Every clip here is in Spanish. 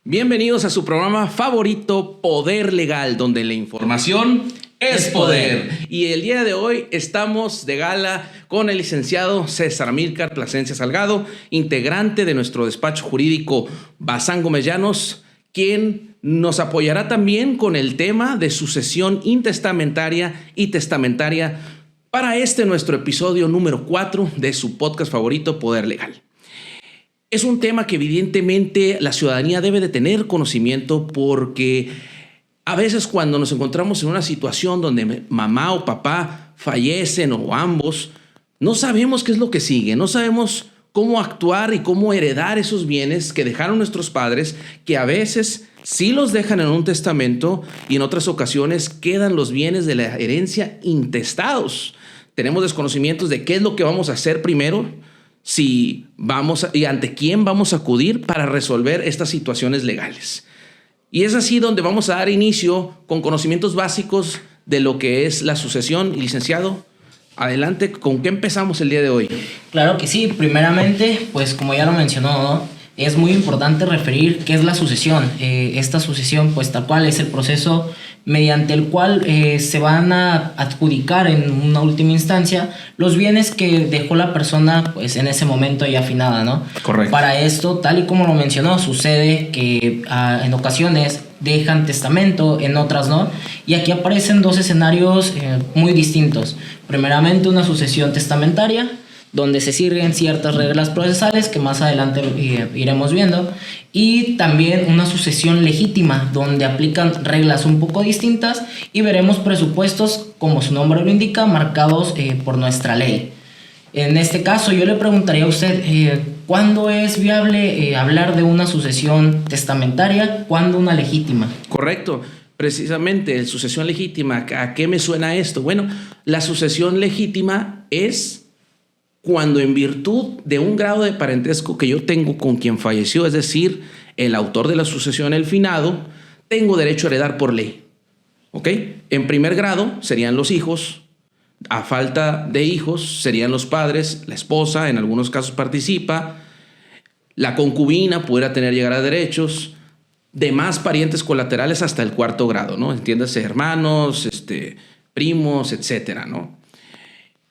Bienvenidos a su programa favorito, Poder Legal, donde la información es poder. Y el día de hoy estamos de gala con el licenciado César Amílcar Plasencia Salgado, integrante de nuestro despacho jurídico Bazán Gómez Llanos, quien nos apoyará también con el tema de sucesión intestamentaria y testamentaria para nuestro episodio número 4 de su podcast favorito, Poder Legal. Es un tema que evidentemente la ciudadanía debe de tener conocimiento, porque a veces cuando nos encontramos en una situación donde mamá o papá fallecen o ambos, no sabemos qué es lo que sigue, no sabemos cómo actuar y cómo heredar esos bienes que dejaron nuestros padres, que a veces sí los dejan en un testamento y en otras ocasiones quedan los bienes de la herencia intestados. Tenemos desconocimientos de qué es lo que vamos a hacer primero, si vamos y ante quién vamos a acudir para resolver estas situaciones legales. Y es así donde vamos a dar inicio con conocimientos básicos de lo que es la sucesión. Y licenciado, adelante, ¿con qué empezamos el día de hoy? Claro que sí. Primeramente, pues como ya lo mencionó, ¿no? Es muy importante referir qué es la sucesión. Esta sucesión, pues tal cual, es el proceso mediante el cual se van a adjudicar en una última instancia los bienes que dejó la persona, pues en ese momento ya afinada, ¿no? Correcto. Para esto, tal y como lo mencionó, sucede que en ocasiones dejan testamento, en otras no, y aquí aparecen dos escenarios muy distintos. Primeramente, una sucesión testamentaria, donde se siguen ciertas reglas procesales que más adelante iremos viendo, y también una sucesión legítima, donde aplican reglas un poco distintas y veremos presupuestos, como su nombre lo indica, marcados por nuestra ley. En este caso, yo le preguntaría a usted, ¿cuándo es viable hablar de una sucesión testamentaria? ¿Cuándo una legítima? Correcto. Precisamente, sucesión legítima, ¿a qué me suena esto? Bueno, la sucesión legítima es cuando, en virtud de un grado de parentesco que yo tengo con quien falleció, es decir, el autor de la sucesión, el finado, tengo derecho a heredar por ley. ¿Ok? En primer grado serían los hijos. A falta de hijos serían los padres, la esposa, en algunos casos participa. La concubina pudiera llegar a derechos. Demás parientes colaterales hasta el cuarto grado, ¿no? Entiéndase, hermanos, primos, etcétera, ¿no?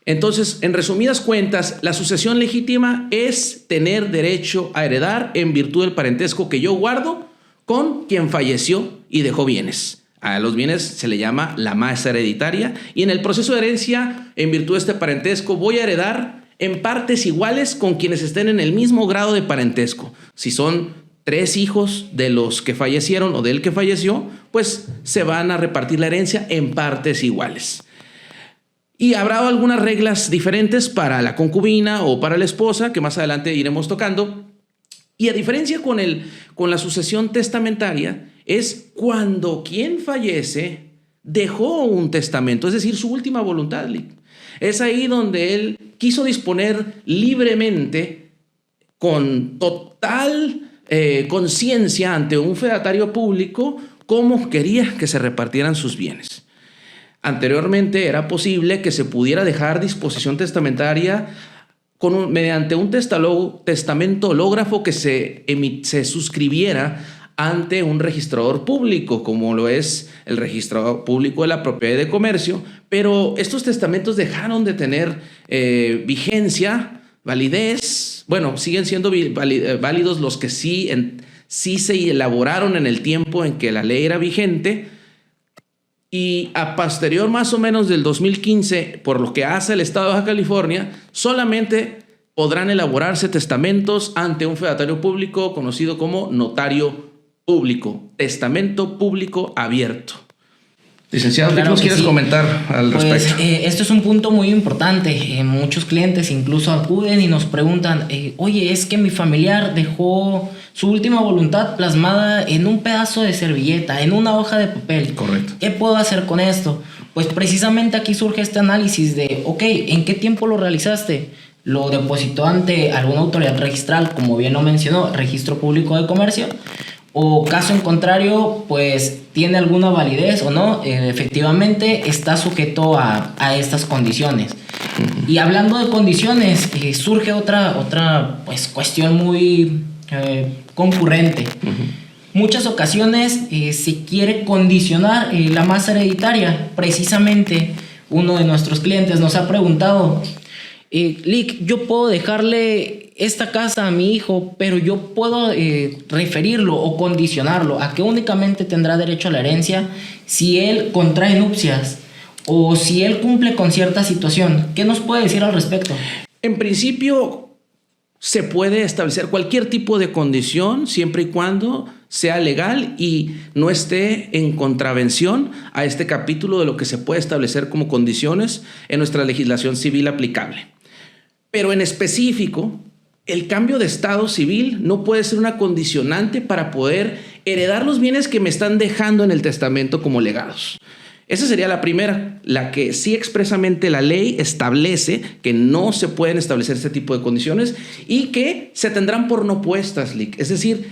Entonces, en resumidas cuentas, la sucesión legítima es tener derecho a heredar en virtud del parentesco que yo guardo con quien falleció y dejó bienes. A los bienes se le llama la masa hereditaria, y en el proceso de herencia, en virtud de este parentesco, voy a heredar en partes iguales con quienes estén en el mismo grado de parentesco. Si son 3 hijos de los que fallecieron o del que falleció, pues se van a repartir la herencia en partes iguales. Y habrá algunas reglas diferentes para la concubina o para la esposa, que más adelante iremos tocando. Y a diferencia con la sucesión testamentaria, es cuando quien fallece dejó un testamento, es decir, su última voluntad. Es ahí donde él quiso disponer libremente, con total conciencia ante un fedatario público, cómo quería que se repartieran sus bienes. Anteriormente era posible que se pudiera dejar disposición testamentaria mediante un testamento hológrafo que se suscribiera ante un registrador público, como lo es el registrador público de la propiedad y de comercio, pero estos testamentos dejaron de tener vigencia, validez. Bueno, siguen siendo válidos los que sí se elaboraron en el tiempo en que la ley era vigente. Y a posterior más o menos del 2015, por lo que hace el Estado de Baja California, solamente podrán elaborarse testamentos ante un fedatario público conocido como notario público, testamento público abierto. Licenciado, ¿qué nos quieres comentar al respecto? Esto es un punto muy importante. Muchos clientes incluso acuden y nos preguntan, oye, es que mi familiar dejó su última voluntad plasmada en un pedazo de servilleta, en una hoja de papel. Correcto. ¿Qué puedo hacer con esto? Pues precisamente aquí surge este análisis de, ok, ¿en qué tiempo lo realizaste? ¿Lo depositó ante alguna autoridad registral, como bien lo mencionó, Registro Público de Comercio? O caso en contrario, pues tiene alguna validez o no, efectivamente está sujeto a estas condiciones. Y hablando de condiciones, surge otra pues, cuestión muy concurrente. muchas ocasiones se quiere condicionar la masa hereditaria. Precisamente uno de nuestros clientes nos ha preguntado, Lick, yo puedo dejarle esta casa a mi hijo, pero yo puedo referirlo o condicionarlo a que únicamente tendrá derecho a la herencia si él contrae nupcias o si él cumple con cierta situación. ¿Qué nos puede decir al respecto? En principio, se puede establecer cualquier tipo de condición siempre y cuando sea legal y no esté en contravención a este capítulo de lo que se puede establecer como condiciones en nuestra legislación civil aplicable. Pero en específico, el cambio de estado civil no puede ser una condicionante para poder heredar los bienes que me están dejando en el testamento como legados. Esa sería la primera, la que sí expresamente la ley establece que no se pueden establecer este tipo de condiciones y que se tendrán por no puestas, Lick. Es decir,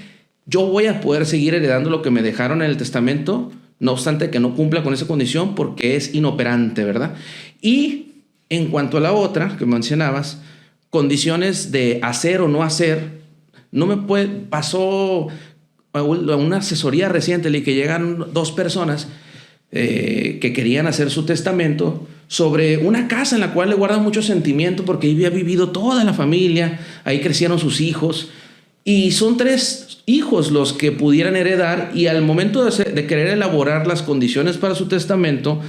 yo voy a poder seguir heredando lo que me dejaron en el testamento, no obstante que no cumpla con esa condición porque es inoperante, ¿verdad? Y en cuanto a la otra que mencionabas, condiciones de hacer o no hacer, pasó a una asesoría reciente, Lick, que llegan dos personas que querían hacer su testamento sobre una casa en la cual le guardan mucho sentimiento porque ahí había vivido toda la familia, ahí crecieron sus hijos y son 3 hijos los que pudieran heredar y al momento de querer elaborar las condiciones para su testamento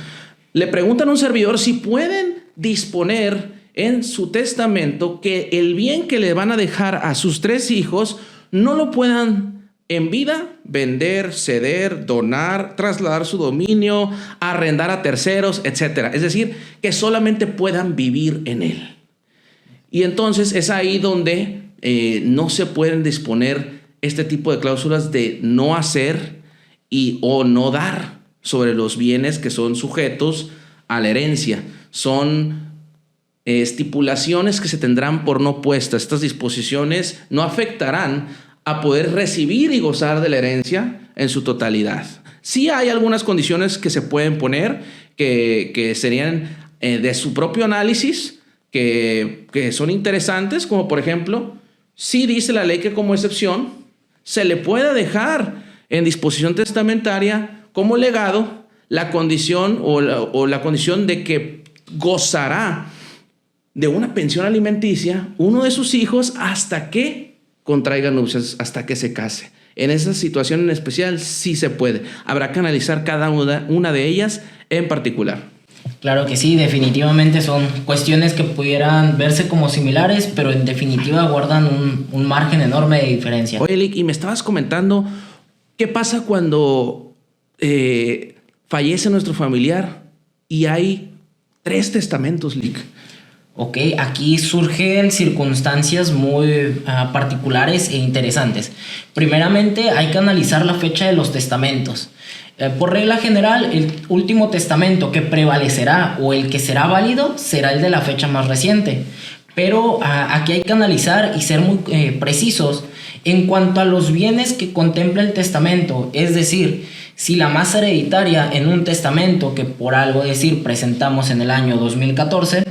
le preguntan a un servidor si pueden disponer en su testamento que el bien que le van a dejar a sus 3 hijos no lo puedan en vida vender, ceder, donar, trasladar su dominio, arrendar a terceros, etc. Es decir, que solamente puedan vivir en él. Y entonces es ahí donde no se pueden disponer este tipo de cláusulas de no hacer o no dar sobre los bienes que son sujetos a la herencia. Son estipulaciones que se tendrán por no puestas. Estas disposiciones no afectarán a poder recibir y gozar de la herencia en su totalidad. Sí hay algunas condiciones que se pueden poner que serían de su propio análisis, que son interesantes, como por ejemplo, sí dice la ley que como excepción se le puede dejar en disposición testamentaria como legado la condición o la condición de que gozará de una pensión alimenticia uno de sus hijos hasta que contraiga nupcias, hasta que se case. En esa situación en especial sí se puede. Habrá que analizar cada una de ellas en particular. Claro que sí, definitivamente son cuestiones que pudieran verse como similares, pero en definitiva guardan un margen enorme de diferencia. Oye, Lick, y me estabas comentando, ¿qué pasa cuando fallece nuestro familiar y hay 3 testamentos, Lick? Ok, aquí surgen circunstancias muy particulares e interesantes. Primeramente, hay que analizar la fecha de los testamentos. Por regla general, el último testamento que prevalecerá o el que será válido será el de la fecha más reciente. Pero aquí hay que analizar y ser muy precisos en cuanto a los bienes que contempla el testamento. Es decir, si la masa hereditaria en un testamento que por algo decir presentamos en el año 2014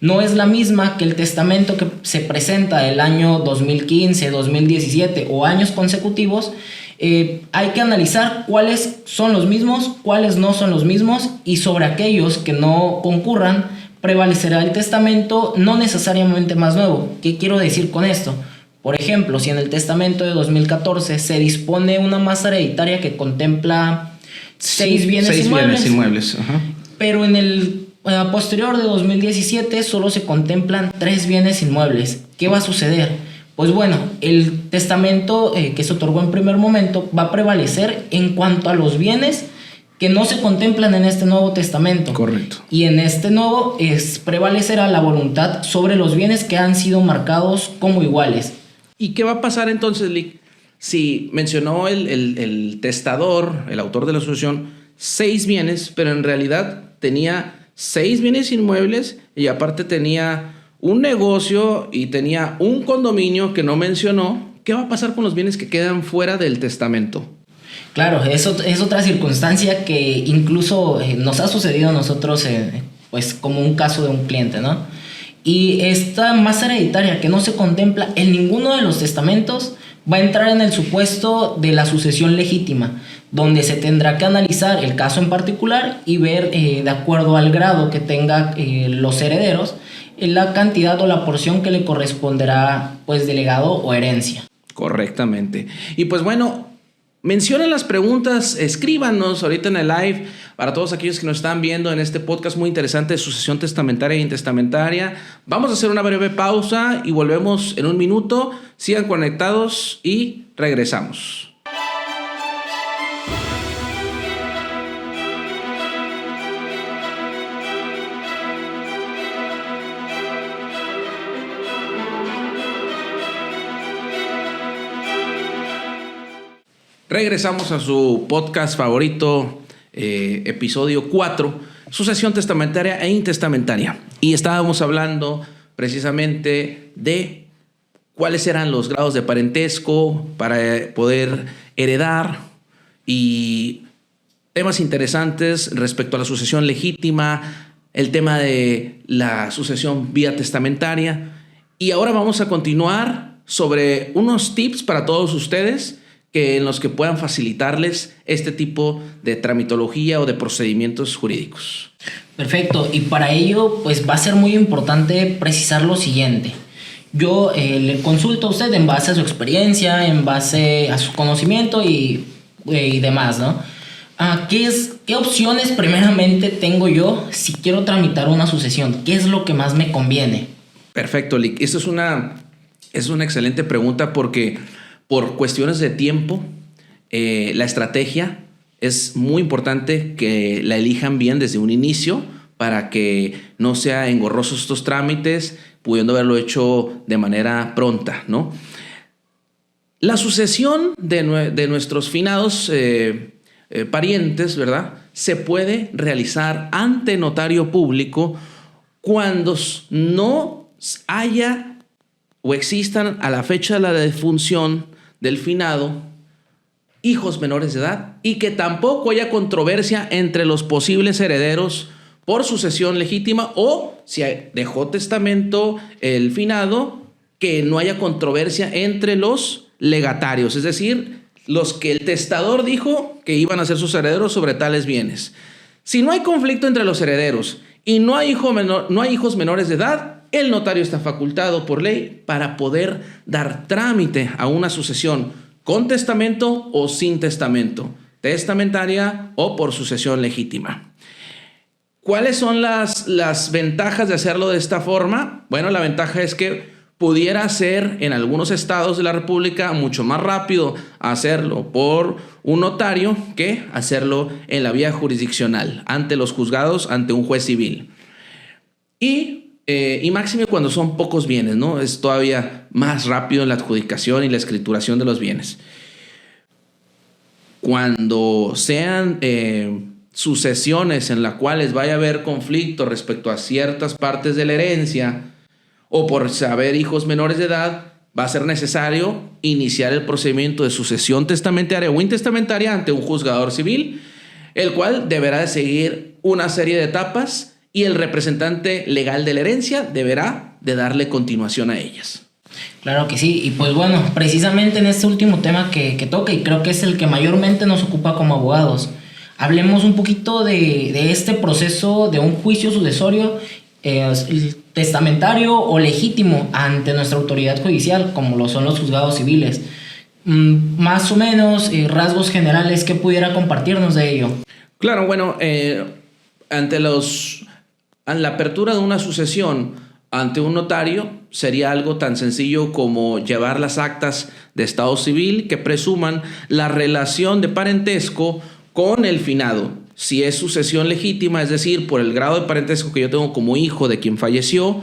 no es la misma que el testamento que se presenta el año 2015, 2017 o años consecutivos, hay que analizar cuáles son los mismos, cuáles no son los mismos, y sobre aquellos que no concurran prevalecerá el testamento no necesariamente más nuevo. ¿Qué quiero decir con esto? Por ejemplo, si en el testamento de 2014 se dispone una masa hereditaria que contempla 6 bienes inmuebles, Ajá. Pero en el posterior de 2017 solo se contemplan 3 bienes inmuebles. ¿Qué va a suceder? Pues bueno, el testamento que se otorgó en primer momento va a prevalecer en cuanto a los bienes que no se contemplan en este nuevo testamento. Correcto. Y en este nuevo prevalecerá la voluntad sobre los bienes que han sido marcados como iguales. ¿Y qué va a pasar entonces, Lick? Si mencionó el testador, el autor de la asociación, 6 bienes, pero en realidad tenía 6 bienes inmuebles y aparte tenía un negocio y tenía un condominio que no mencionó, ¿qué va a pasar con los bienes que quedan fuera del testamento? Claro, eso es otra circunstancia que incluso nos ha sucedido a nosotros, pues como un caso de un cliente, ¿no? Y esta masa hereditaria que no se contempla en ninguno de los testamentos va a entrar en el supuesto de la sucesión legítima, donde se tendrá que analizar el caso en particular y ver, de acuerdo al grado que tengan los herederos, la cantidad o la porción que le corresponderá, pues, de legado o herencia. Correctamente. Y pues bueno, mencionen las preguntas, escríbanos ahorita en el live para todos aquellos que nos están viendo en este podcast muy interesante de sucesión testamentaria e intestamentaria. Vamos a hacer una breve pausa y volvemos en un minuto. Sigan conectados y regresamos. Regresamos a su podcast favorito, episodio 4, sucesión testamentaria e intestamentaria. Y estábamos hablando precisamente de cuáles eran los grados de parentesco para poder heredar y temas interesantes respecto a la sucesión legítima, el tema de la sucesión vía testamentaria. Y ahora vamos a continuar sobre unos tips para todos ustedes en los que puedan facilitarles este tipo de tramitología o de procedimientos jurídicos. Perfecto, y para ello pues va a ser muy importante precisar lo siguiente. Yo le consulto a usted en base a su experiencia, en base a su conocimiento y demás, ¿no? ¿Qué opciones primeramente tengo yo si quiero tramitar una sucesión? ¿Qué es lo que más me conviene? Perfecto, Lick. Eso es una excelente pregunta porque por cuestiones de tiempo, la estrategia es muy importante que la elijan bien desde un inicio para que no sea engorrosos estos trámites, pudiendo haberlo hecho de manera pronta, ¿no? La sucesión de nuestros finados parientes, ¿verdad?, se puede realizar ante notario público cuando no haya o existan a la fecha de la defunción del finado hijos menores de edad y que tampoco haya controversia entre los posibles herederos por sucesión legítima, o si dejó testamento el finado, que no haya controversia entre los legatarios, es decir, los que el testador dijo que iban a ser sus herederos sobre tales bienes. Si no hay conflicto entre los herederos y no hay hijos menores de edad, el notario está facultado por ley para poder dar trámite a una sucesión con testamento o sin testamento, testamentaria o por sucesión legítima. ¿Cuáles son las ventajas de hacerlo de esta forma? Bueno, la ventaja es que pudiera ser en algunos estados de la República mucho más rápido hacerlo por un notario que hacerlo en la vía jurisdiccional, ante los juzgados, ante un juez civil. Y máxime cuando son pocos bienes, ¿no? Es todavía más rápido en la adjudicación y la escrituración de los bienes. Cuando sean sucesiones en las cuales vaya a haber conflicto respecto a ciertas partes de la herencia o por saber hijos menores de edad, va a ser necesario iniciar el procedimiento de sucesión testamentaria o intestamentaria ante un juzgador civil, el cual deberá de seguir una serie de etapas y el representante legal de la herencia deberá de darle continuación a ellas. Claro que sí, y pues bueno, precisamente en este último tema que toca, y creo que es el que mayormente nos ocupa como abogados, hablemos un poquito de este proceso de un juicio sucesorio testamentario o legítimo ante nuestra autoridad judicial, como lo son los juzgados civiles. Más o menos, rasgos generales, ¿qué pudiera compartirnos de ello? Claro, bueno, ante la apertura de una sucesión ante un notario sería algo tan sencillo como llevar las actas de estado civil que presuman la relación de parentesco con el finado. Si es sucesión legítima, es decir, por el grado de parentesco que yo tengo como hijo de quien falleció,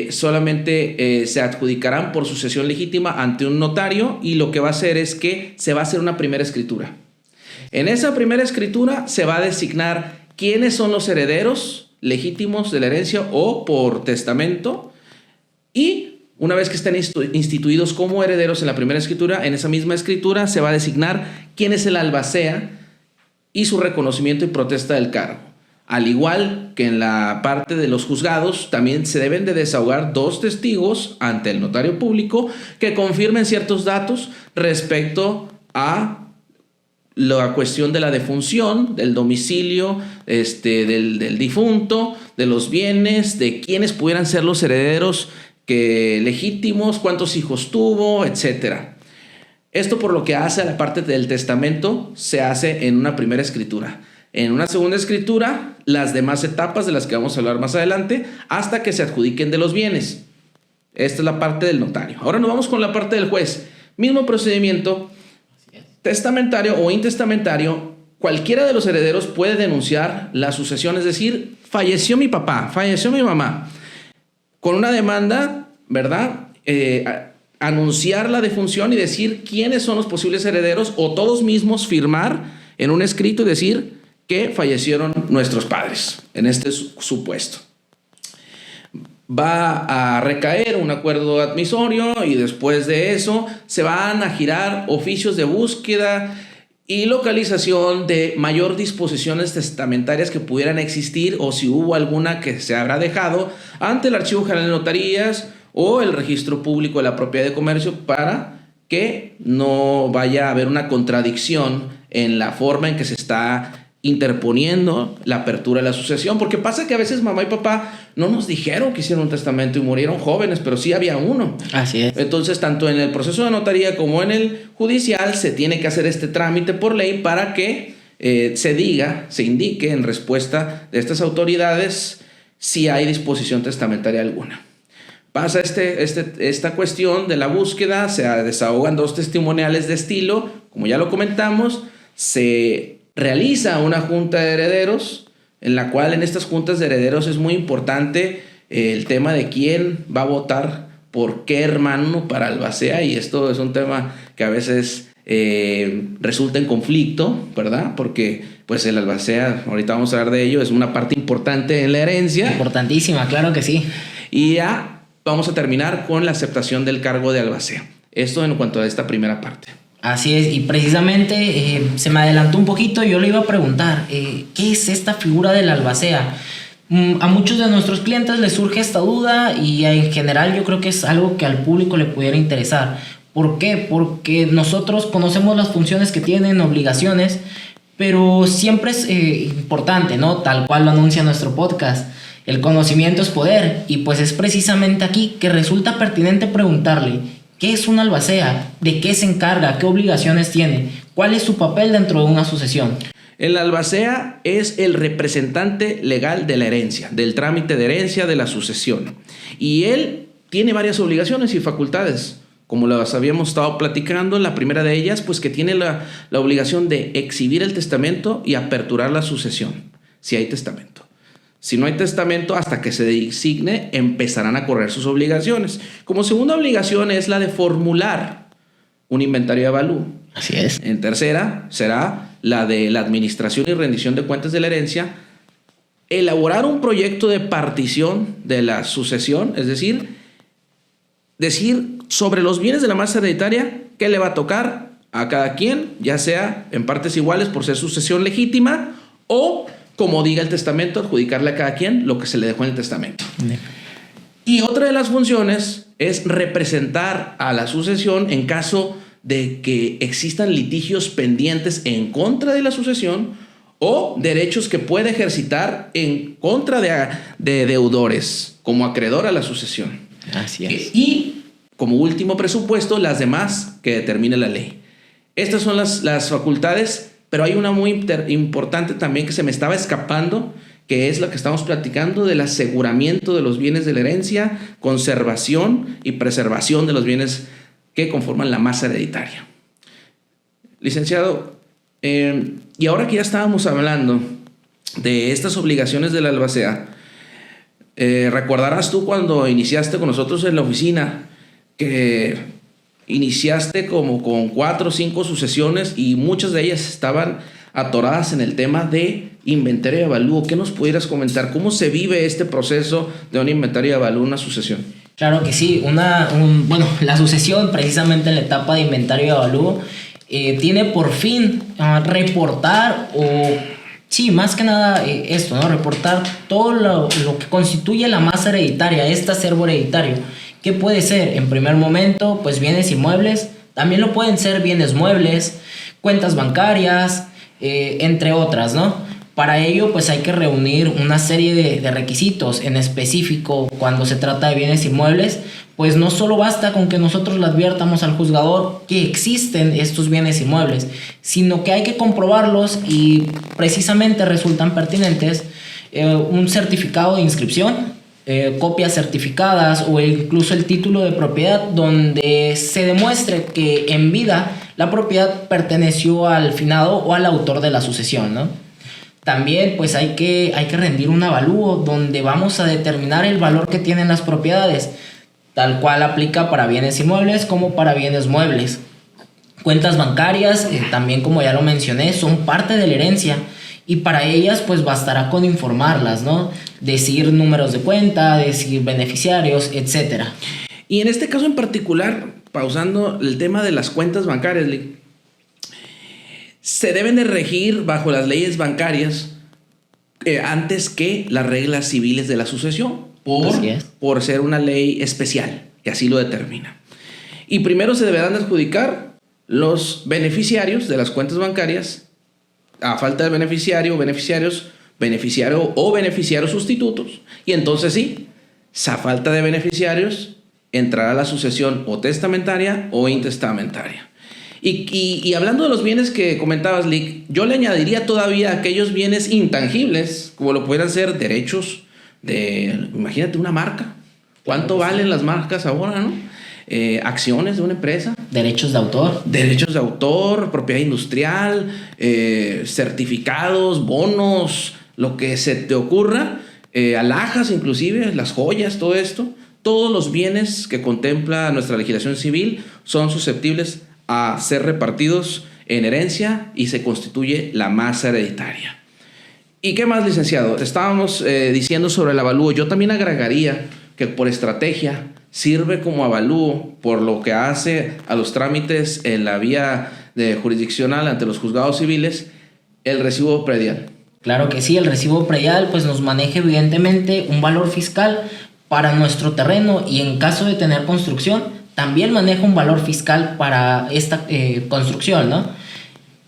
solamente se adjudicarán por sucesión legítima ante un notario, y lo que va a hacer es que se va a hacer una primera escritura. En esa primera escritura se va a designar quiénes son los herederos legítimos de la herencia o por testamento, y una vez que estén instituidos como herederos en la primera escritura, en esa misma escritura se va a designar quién es el albacea y su reconocimiento y protesta del cargo. Al igual que en la parte de los juzgados, también se deben de desahogar 2 testigos ante el notario público que confirmen ciertos datos respecto a la cuestión de la defunción, del domicilio del difunto, de los bienes, de quiénes pudieran ser los herederos legítimos, cuántos hijos tuvo, etc. Esto por lo que hace a la parte del testamento se hace en una primera escritura. En una segunda escritura, las demás etapas de las que vamos a hablar más adelante, hasta que se adjudiquen de los bienes. Esta es la parte del notario. Ahora nos vamos con la parte del juez. Mismo procedimiento, testamentario o intestamentario, cualquiera de los herederos puede denunciar la sucesión, es decir, falleció mi papá, falleció mi mamá, con una demanda, ¿verdad? Anunciar la defunción y decir quiénes son los posibles herederos, o todos mismos firmar en un escrito y decir que fallecieron nuestros padres, en este supuesto. Va a recaer un acuerdo admisorio y después de eso se van a girar oficios de búsqueda y localización de mayor disposiciones testamentarias que pudieran existir, o si hubo alguna que se habrá dejado, ante el Archivo General de Notarías o el Registro Público de la Propiedad de Comercio, para que no vaya a haber una contradicción en la forma en que se está interponiendo la apertura de la sucesión, porque pasa que a veces mamá y papá no nos dijeron que hicieron un testamento y murieron jóvenes, pero sí había uno. Así es. Entonces, tanto en el proceso de notaría como en el judicial se tiene que hacer este trámite por ley para que se indique en respuesta de estas autoridades si hay disposición testamentaria alguna. Pasa esta cuestión de la búsqueda, se desahogan 2 testimoniales de estilo, como ya lo comentamos, se realiza una junta de herederos, en la cual en estas juntas de herederos es muy importante el tema de quién va a votar por qué hermano para albacea, y esto es un tema que a veces resulta en conflicto, ¿verdad? Porque pues el albacea, ahorita vamos a hablar de ello, es una parte importante en la herencia. Importantísima, claro que sí. Y ya vamos a terminar con la aceptación del cargo de albacea. Esto en cuanto a esta primera parte. Así es, y precisamente se me adelantó un poquito, yo le iba a preguntar, ¿qué es esta figura del albacea? A muchos de nuestros clientes les surge esta duda, y en general yo creo que es algo que al público le pudiera interesar. ¿Por qué? Porque nosotros conocemos las funciones que tienen, obligaciones, pero siempre es importante, ¿no? Tal cual lo anuncia nuestro podcast, el conocimiento es poder, y pues es precisamente aquí que resulta pertinente preguntarle: ¿qué es una albacea? ¿De qué se encarga? ¿Qué obligaciones tiene? ¿Cuál es su papel dentro de una sucesión? El albacea es el representante legal de la herencia, del trámite de herencia, de la sucesión. Y él tiene varias obligaciones y facultades, como las habíamos estado platicando. La primera de ellas, pues que tiene la obligación de exhibir el testamento y aperturar la sucesión, si hay testamento. Si no hay testamento, hasta que se designe, empezarán a correr sus obligaciones. Como segunda obligación es la de formular un inventario de avalúo. Así es. En tercera será la de la administración y rendición de cuentas de la herencia, elaborar un proyecto de partición de la sucesión, es decir sobre los bienes de la masa hereditaria qué le va a tocar a cada quien, ya sea en partes iguales por ser sucesión legítima, o como diga el testamento, adjudicarle a cada quien lo que se le dejó en el testamento. Y otra de las funciones es representar a la sucesión en caso de que existan litigios pendientes en contra de la sucesión, o derechos que puede ejercitar en contra de deudores como acreedor a la sucesión. Así es. Y como último presupuesto, las demás que determine la ley. Estas son las facultades. Pero hay una muy importante también que se me estaba escapando, que es la que estamos platicando del aseguramiento de los bienes de la herencia, conservación y preservación de los bienes que conforman la masa hereditaria. Licenciado, y ahora que ya estábamos hablando de estas obligaciones de la albacea, recordarás tú cuando iniciaste con nosotros en la oficina que iniciaste como con 4 o 5 sucesiones y muchas de ellas estaban atoradas en el tema de inventario de avalúo. ¿Qué nos pudieras comentar? ¿Cómo se vive este proceso de un inventario de avalúo, una sucesión? Claro que sí. La sucesión, precisamente en la etapa de inventario de avalúo, tiene por fin reportar o Sí, más que nada esto, ¿no? Reportar todo lo que constituye la masa hereditaria, este acervo hereditario. ¿Qué puede ser? En primer momento, pues bienes inmuebles, también lo pueden ser bienes muebles, cuentas bancarias, entre otras, ¿no? Para ello, pues hay que reunir una serie de requisitos. En específico, cuando se trata de bienes inmuebles, pues no solo basta con que nosotros le adviertamos al juzgador que existen estos bienes inmuebles, sino que hay que comprobarlos y precisamente resultan pertinentes un certificado de inscripción, copias certificadas o incluso el título de propiedad donde se demuestre que en vida la propiedad perteneció al finado o al autor de la sucesión, ¿no? También pues hay que rendir un avalúo donde vamos a determinar el valor que tienen las propiedades, tal cual aplica para bienes inmuebles como para bienes muebles. Cuentas bancarias, también como ya lo mencioné, son parte de la herencia y para ellas pues bastará con informarlas, ¿no? Decir números de cuenta, decir beneficiarios, etc. Y en este caso en particular, pausando el tema de las cuentas bancarias, se deben de regir bajo las leyes bancarias antes que las reglas civiles de la sucesión por ser una ley especial que así lo determina. Y primero se deberán de adjudicar los beneficiarios de las cuentas bancarias. A falta de beneficiario o beneficiarios sustitutos. Y entonces sí, a falta de beneficiarios entrará la sucesión o testamentaria o intestamentaria. Y hablando de los bienes que comentabas, Lick, yo le añadiría todavía aquellos bienes intangibles, como lo pudieran ser derechos de, imagínate una marca. ¿Cuánto valen las marcas ahora, no? Acciones de una empresa. Derechos de autor, propiedad industrial, certificados, bonos, lo que se te ocurra, alhajas inclusive, las joyas, todo esto. Todos los bienes que contempla nuestra legislación civil son susceptibles a ser repartidos en herencia y se constituye la masa hereditaria. ¿Y qué más, licenciado? Estábamos diciendo sobre el avalúo. Yo también agregaría que por estrategia sirve como avalúo por lo que hace a los trámites en la vía jurisdiccional ante los juzgados civiles el recibo predial. Claro que sí, el recibo predial pues nos maneja evidentemente un valor fiscal para nuestro terreno y en caso de tener construcción también maneja un valor fiscal para esta construcción, ¿no?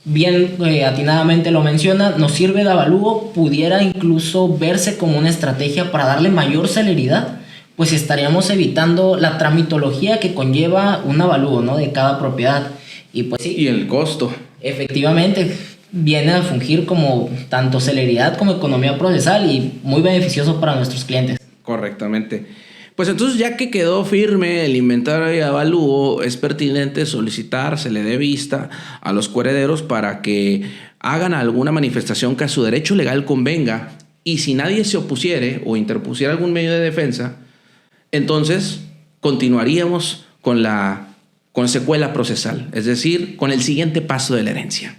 Bien atinadamente lo menciona, nos sirve de avalúo, pudiera incluso verse como una estrategia para darle mayor celeridad, pues estaríamos evitando la tramitología que conlleva un avalúo, ¿no? De cada propiedad. Y pues sí. Y el costo. Efectivamente, viene a fungir como tanto celeridad como economía procesal y muy beneficioso para nuestros clientes. Correctamente. Pues entonces, ya que quedó firme el inventario y avalúo, es pertinente solicitar, se le dé vista a los coherederos para que hagan alguna manifestación que a su derecho legal convenga, y si nadie se opusiere o interpusiera algún medio de defensa, entonces continuaríamos con secuela procesal, es decir, con el siguiente paso de la herencia.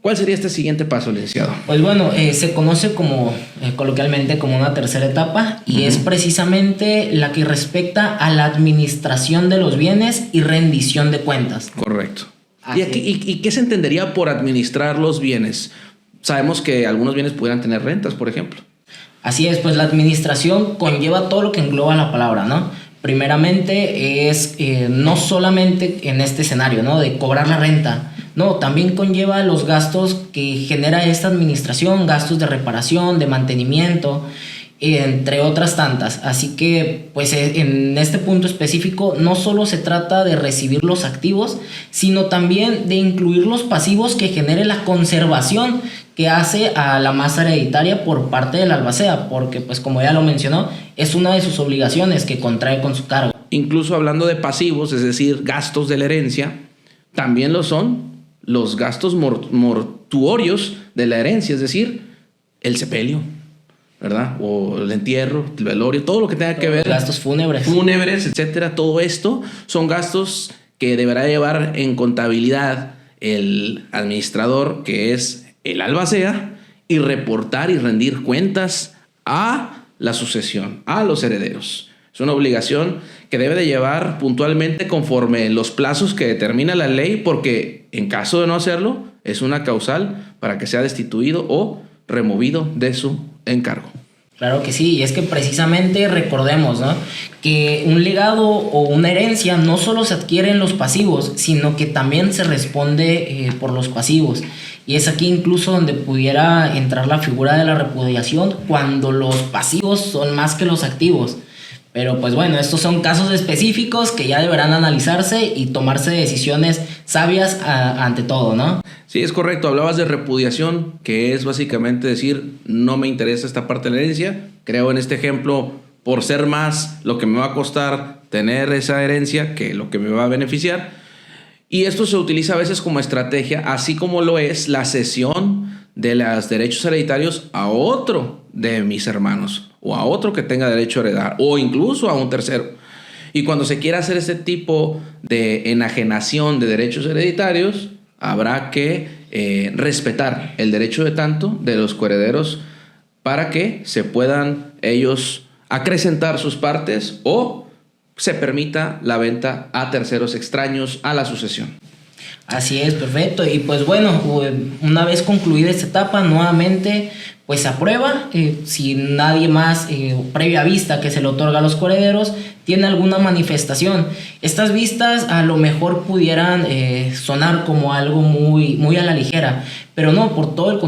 ¿Cuál sería este siguiente paso, licenciado? Pues bueno, se conoce como coloquialmente como una tercera etapa y es precisamente la que respecta a la administración de los bienes y rendición de cuentas. Correcto. ¿Y qué se entendería por administrar los bienes? Sabemos que algunos bienes pudieran tener rentas, por ejemplo. Así es, pues la administración conlleva todo lo que engloba la palabra, ¿no? Primeramente es no solamente en este escenario, ¿no? De cobrar la renta. No, también conlleva los gastos que genera esta administración, gastos de reparación, de mantenimiento, entre otras tantas. Así que, pues en este punto específico, no solo se trata de recibir los activos, sino también de incluir los pasivos que genere la conservación que hace a la masa hereditaria por parte del albacea, porque, pues como ya lo mencionó, es una de sus obligaciones que contrae con su cargo. Incluso hablando de pasivos, es decir, gastos de la herencia, también lo son los gastos mortuorios de la herencia, es decir, el sepelio, ¿verdad? O el entierro, el velorio, todo lo que tenga que ver. Gastos fúnebres. Fúnebres, etcétera. Todo esto son gastos que deberá llevar en contabilidad el administrador, que es el albacea, y reportar y rendir cuentas a la sucesión, a los herederos. Es una obligación que debe de llevar puntualmente conforme los plazos que determina la ley, porque en caso de no hacerlo, es una causal para que sea destituido o removido de su encargo. Claro que sí, y es que precisamente recordemos, ¿no?, que un legado o una herencia no solo se adquiere en los pasivos, sino que también se responde por los pasivos. Y es aquí incluso donde pudiera entrar la figura de la repudiación cuando los pasivos son más que los activos. Pero pues bueno, estos son casos específicos que ya deberán analizarse y tomarse decisiones sabias ante todo, ¿no? Sí, es correcto. Hablabas de repudiación, que es básicamente decir, no me interesa esta parte de la herencia. Creo en este ejemplo, por ser más lo que me va a costar tener esa herencia que lo que me va a beneficiar. Y esto se utiliza a veces como estrategia, así como lo es la cesión de los derechos hereditarios a otro de mis hermanos o a otro que tenga derecho a heredar o incluso a un tercero. Y cuando se quiera hacer este tipo de enajenación de derechos hereditarios, habrá que respetar el derecho de tanto de los coherederos para que se puedan ellos acrecentar sus partes o se permita la venta a terceros extraños a la sucesión. Así es, perfecto. Y pues bueno, una vez concluida esta etapa, nuevamente pues se aprueba. Si nadie más previa vista que se le otorga a los coherederos tiene alguna manifestación. Estas vistas a lo mejor pudieran sonar como algo muy, muy a la ligera, pero no, por todo lo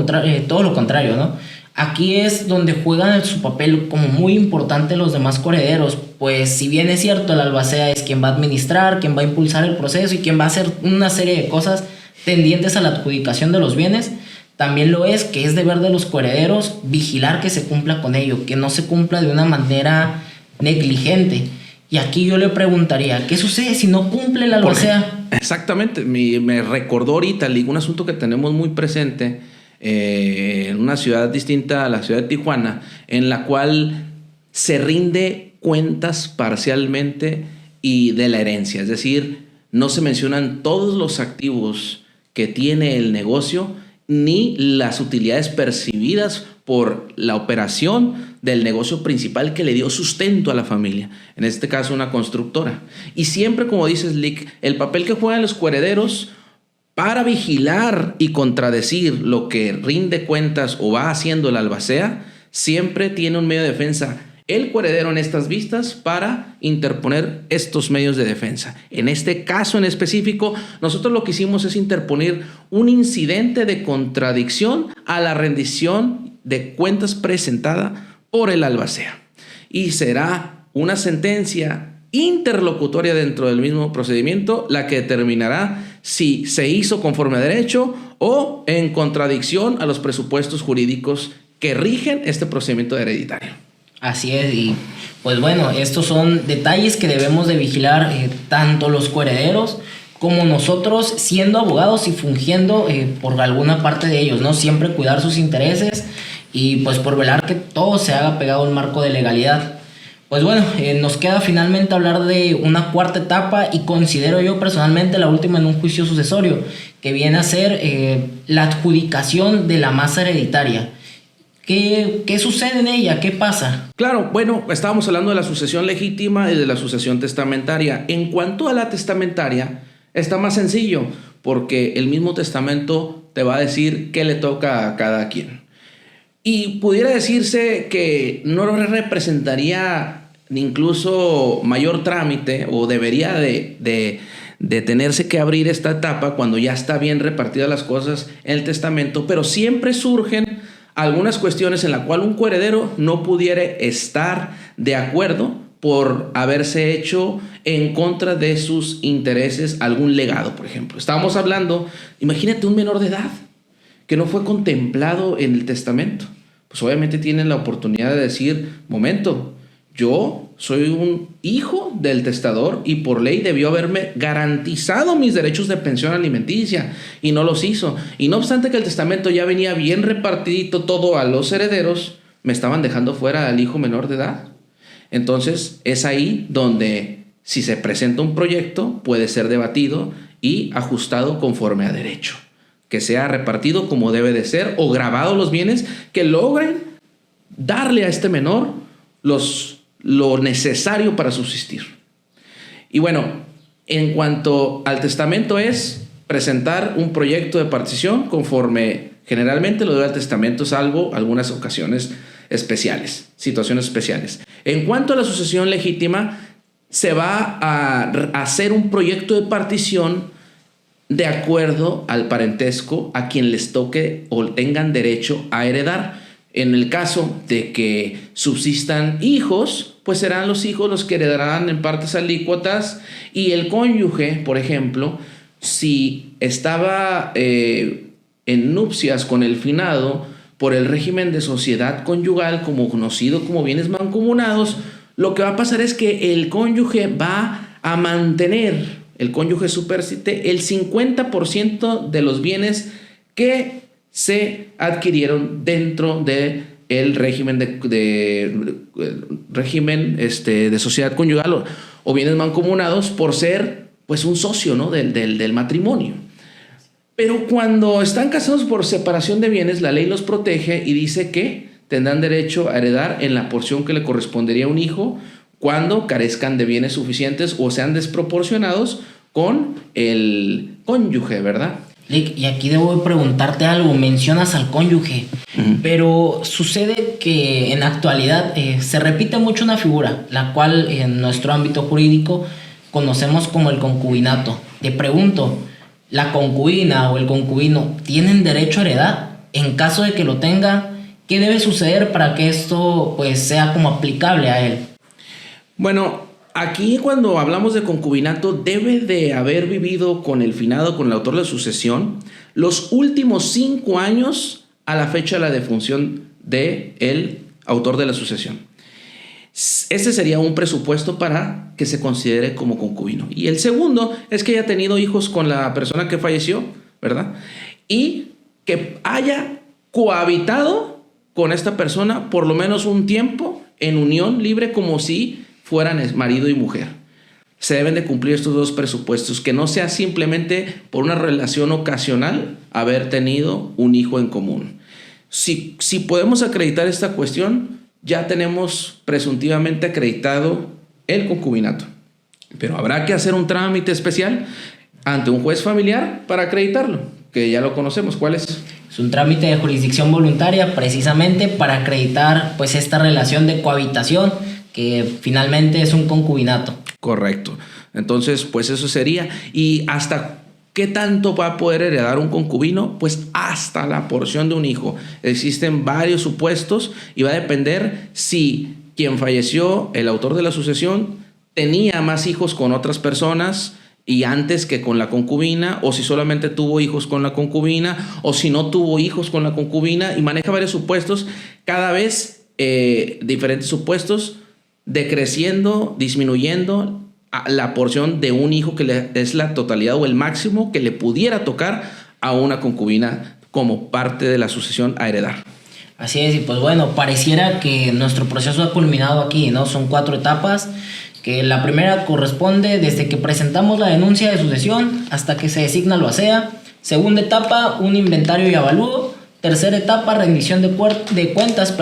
contrario, ¿no? Aquí es donde juegan su papel como muy importante los demás coherederos, pues si bien es cierto, el albacea es quien va a administrar, quien va a impulsar el proceso y quien va a hacer una serie de cosas tendientes a la adjudicación de los bienes, también lo es que es deber de los coherederos vigilar que se cumpla con ello, que no se cumpla de una manera negligente. Y aquí yo le preguntaría, ¿qué sucede si no cumple el albacea? Exactamente, me recordó ahorita un asunto que tenemos muy presente en una ciudad distinta a la ciudad de Tijuana, en la cual se rinde cuentas parcialmente y de la herencia, es decir, no se mencionan todos los activos que tiene el negocio ni las utilidades percibidas por la operación del negocio principal que le dio sustento a la familia, en este caso una constructora. Y siempre, como dices, Lick, el papel que juegan los coherederos para vigilar y contradecir lo que rinde cuentas o va haciendo el albacea, siempre tiene un medio de defensa el coheredero en estas vistas para interponer estos medios de defensa. En este caso en específico, nosotros lo que hicimos es interponer un incidente de contradicción a la rendición de cuentas presentada por el albacea. Y será una sentencia interlocutoria dentro del mismo procedimiento la que determinará si se hizo conforme a derecho o en contradicción a los presupuestos jurídicos que rigen este procedimiento hereditario. Así es, y pues bueno, estos son detalles que debemos de vigilar tanto los coherederos como nosotros siendo abogados y fungiendo por alguna parte de ellos, ¿no? Siempre cuidar sus intereses y pues por velar que todo se haga pegado al marco de legalidad. Pues bueno, nos queda finalmente hablar de una cuarta etapa y considero yo personalmente la última en un juicio sucesorio, que viene a ser la adjudicación de la masa hereditaria. ¿Qué sucede en ella? ¿Qué pasa? Claro, bueno, estábamos hablando de la sucesión legítima y de la sucesión testamentaria. En cuanto a la testamentaria, está más sencillo, porque el mismo testamento te va a decir qué le toca a cada quien. Y pudiera decirse que no representaría incluso mayor trámite o debería de tenerse que abrir esta etapa cuando ya está bien repartidas las cosas en el testamento, pero siempre surgen algunas cuestiones en la cual un coheredero no pudiera estar de acuerdo por haberse hecho en contra de sus intereses algún legado, por ejemplo. Estábamos hablando, imagínate un menor de edad que no fue contemplado en el testamento. Pues obviamente tienen la oportunidad de decir, momento, yo soy un hijo del testador y por ley debió haberme garantizado mis derechos de pensión alimenticia y no los hizo. Y no obstante que el testamento ya venía bien repartidito todo a los herederos, me estaban dejando fuera al hijo menor de edad. Entonces es ahí donde si se presenta un proyecto puede ser debatido y ajustado conforme a derecho, que sea repartido como debe de ser o grabado los bienes que logren darle a este menor lo necesario para subsistir. Y bueno, en cuanto al testamento es presentar un proyecto de partición conforme generalmente lo debe el testamento, salvo algunas ocasiones especiales, situaciones especiales. En cuanto a la sucesión legítima, se va a hacer un proyecto de partición de acuerdo al parentesco a quien les toque o tengan derecho a heredar. En el caso de que subsistan hijos, pues serán los hijos los que heredarán en partes alícuotas, y el cónyuge, por ejemplo, si estaba en nupcias con el finado por el régimen de sociedad conyugal, como conocido como bienes mancomunados, lo que va a pasar es que el cónyuge va a mantener, el cónyuge supérstite, el 50% de los bienes que se adquirieron dentro de el régimen de sociedad conyugal o bienes mancomunados, por ser pues un socio, ¿no?, del matrimonio. Pero cuando están casados por separación de bienes, la ley los protege y dice que tendrán derecho a heredar en la porción que le correspondería a un hijo cuando carezcan de bienes suficientes o sean desproporcionados con el cónyuge, ¿verdad? Lick, y aquí debo preguntarte algo. Mencionas al cónyuge, pero sucede que en la actualidad se repite mucho una figura, la cual en nuestro ámbito jurídico conocemos como el concubinato. Te pregunto, ¿la concubina o el concubino tienen derecho a heredar? En caso de que lo tenga, ¿qué debe suceder para que esto pues sea como aplicable a él? Bueno, aquí cuando hablamos de concubinato debe de haber vivido con el finado, con el autor de sucesión, los últimos 5 años a la fecha de la defunción del autor de la sucesión. Ese sería un presupuesto para que se considere como concubino. Y el segundo es que haya tenido hijos con la persona que falleció, ¿verdad? Y que haya cohabitado con esta persona por lo menos un tiempo en unión libre, como si fueran marido y mujer. Se deben de cumplir estos 2 presupuestos, que no sea simplemente por una relación ocasional haber tenido un hijo en común. Si podemos acreditar esta cuestión, ya tenemos presuntivamente acreditado el concubinato. Pero habrá que hacer un trámite especial ante un juez familiar para acreditarlo, que ya lo conocemos. ¿Cuál es? Es un trámite de jurisdicción voluntaria precisamente para acreditar pues esta relación de cohabitación que finalmente es un concubinato. Correcto. Entonces, pues eso sería. ¿Y hasta qué tanto va a poder heredar un concubino? Pues hasta la porción de un hijo. Existen varios supuestos y va a depender si quien falleció, el autor de la sucesión, tenía más hijos con otras personas y antes que con la concubina, o si solamente tuvo hijos con la concubina, o si no tuvo hijos con la concubina, y maneja varios supuestos, cada vez diferentes supuestos, decreciendo, disminuyendo la porción de un hijo que es la totalidad o el máximo que le pudiera tocar a una concubina como parte de la sucesión a heredar. Así es, y pues bueno, pareciera que nuestro proceso ha culminado aquí, ¿no? Son 4 etapas, que la primera corresponde desde que presentamos la denuncia de sucesión hasta que se designa lo ASEA. Segunda etapa, un inventario y avalúo. Tercera etapa, rendición de cuentas,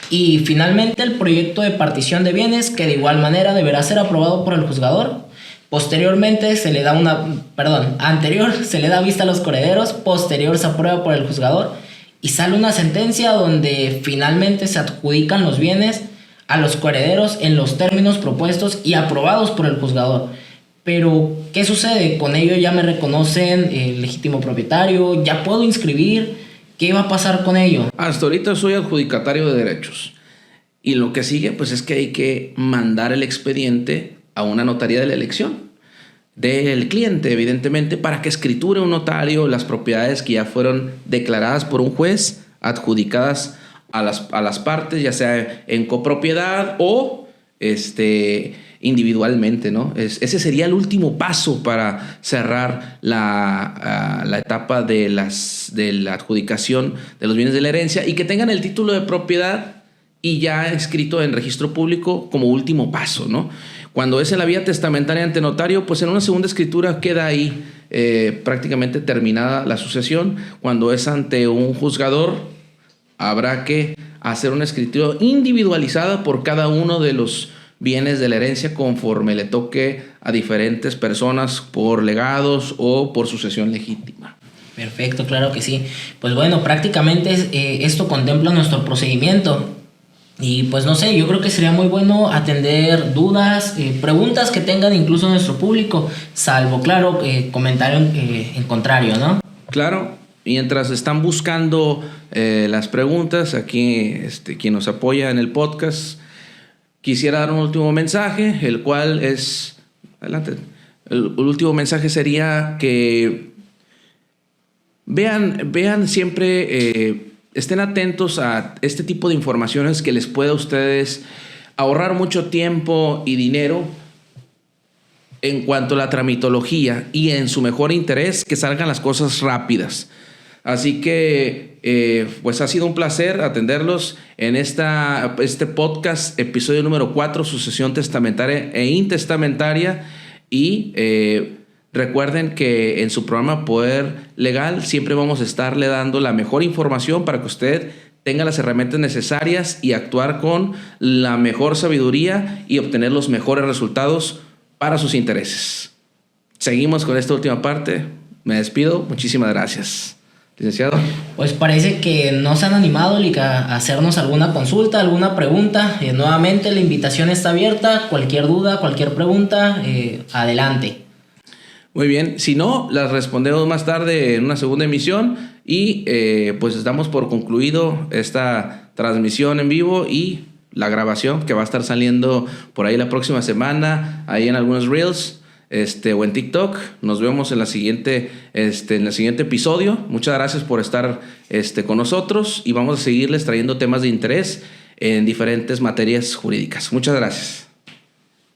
y finalmente el proyecto de partición de bienes, que de igual manera deberá ser aprobado por el juzgador. Posteriormente anterior se le da vista a los coherederos, posterior se aprueba por el juzgador y sale una sentencia donde finalmente se adjudican los bienes a los coherederos en los términos propuestos y aprobados por el juzgador. Pero, ¿qué sucede? Con ello ya me reconocen el legítimo propietario, ya puedo inscribir. ¿Qué va a pasar con ello? Hasta ahorita soy adjudicatario de derechos. Y lo que sigue, pues es que hay que mandar el expediente a una notaría de la elección del cliente, evidentemente, para que escriture un notario las propiedades que ya fueron declaradas por un juez, adjudicadas a las partes, ya sea en copropiedad o individualmente, ¿no? Ese sería el último paso para cerrar la etapa de la adjudicación de los bienes de la herencia y que tengan el título de propiedad y ya escrito en registro público como último paso, ¿no? Cuando es en la vía testamentaria ante notario, pues en una segunda escritura queda ahí prácticamente terminada la sucesión. Cuando es ante un juzgador, habrá que hacer una escritura individualizada por cada uno de los bienes de la herencia conforme le toque a diferentes personas por legados o por sucesión legítima. Perfecto, claro que sí. Pues bueno, prácticamente esto contempla nuestro procedimiento. Y pues no sé, yo creo que sería muy bueno atender dudas, preguntas que tengan incluso nuestro público, salvo, claro, comentario en contrario, ¿no? Claro, mientras están buscando las preguntas, aquí quien nos apoya en el podcast, quisiera dar un último mensaje, el cual es... Adelante. El último mensaje sería que vean siempre... estén atentos a este tipo de informaciones que les pueda a ustedes ahorrar mucho tiempo y dinero en cuanto a la tramitología y en su mejor interés que salgan las cosas rápidas. Así que pues ha sido un placer atenderlos en este podcast, episodio número 4, sucesión testamentaria e intestamentaria. Y recuerden que en su programa Poder Legal siempre vamos a estarle dando la mejor información para que usted tenga las herramientas necesarias y actuar con la mejor sabiduría y obtener los mejores resultados para sus intereses. Seguimos con esta última parte. Me despido. Muchísimas gracias. Licenciado. Pues parece que no se han animado a hacernos alguna consulta, alguna pregunta. Nuevamente la invitación está abierta. Cualquier duda, cualquier pregunta, adelante. Muy bien, si no, las respondemos más tarde en una segunda emisión y pues damos por concluido esta transmisión en vivo y la grabación que va a estar saliendo por ahí la próxima semana, ahí en algunos Reels o en TikTok. Nos vemos en el siguiente episodio. Muchas gracias por estar con nosotros y vamos a seguirles trayendo temas de interés en diferentes materias jurídicas. Muchas gracias.